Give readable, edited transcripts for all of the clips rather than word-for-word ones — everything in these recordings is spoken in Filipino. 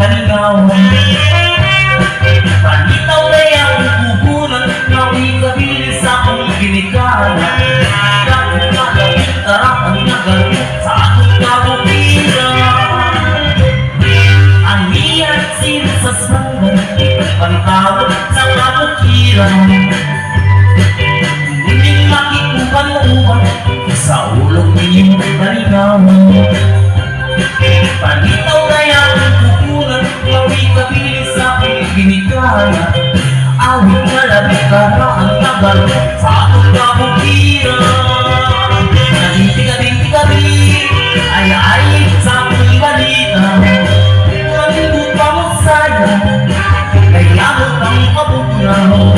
kaligawan. Panitaw kaya ang kukunan, nawing kabilis akong ginikala. Dahil kalabing tarapan na galit sa aking kabukiran. Ang iyan sinisas ng pantawag sa kabukiran. Muling makikupan-upan sa ulong ninyong kaligawan. Panitaw kaya ang kukunan, nawing kabilis akong ginikala. Awit na labing kara ang tagal sa aking kabukiran. Naging-tigabi ay sa aking balita. Nandun pa mo saya, kaya mo kang kabugnaw.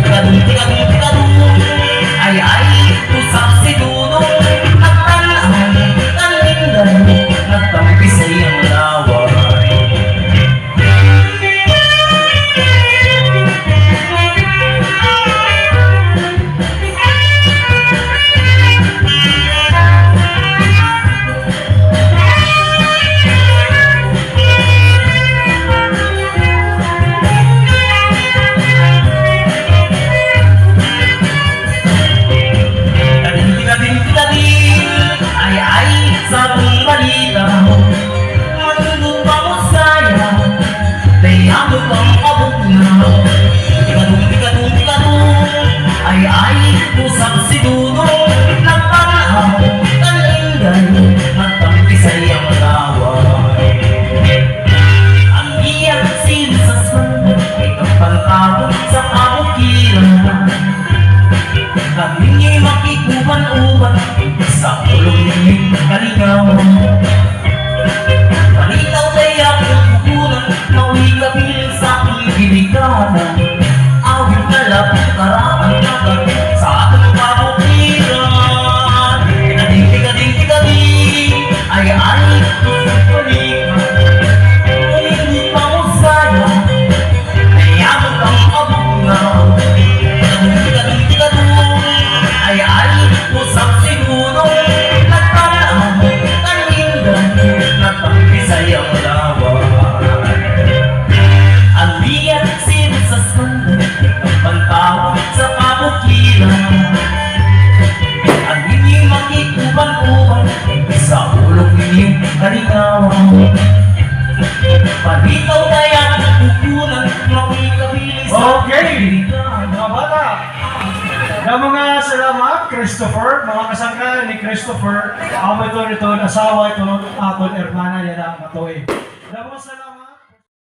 Naging-tigabi ay usap si Dudong. Nagtalaan, talindan, nagtampi sa iyang laway. Kaming makikuban-uban sa ulong ninyong kaligawan. Panitaw kaya kung kukunan, nawing kabilis sa aking ginikala. Awit na labing karaan agad sa aking kabukiran. Pinading-tigabi ay balikan. Muling pa mo saya, kaya mo kang kabugnaw. Usap si Dudong, nagtalaan, talindan, nagtampi sa iyang laway. Ang liyan sinisas man, pantawag sa kabukiran. Ang inyong makikuban-uban sa ulong ninyong kaligawan. Panitaw kaya ang kukunan, nawing kabilis. Okay, mga bata. Mga salamat, Christopher, mga kasangka ni Christopher. Amo ito asawa ito, aton hermana yan ang matuwi. Mga salamat.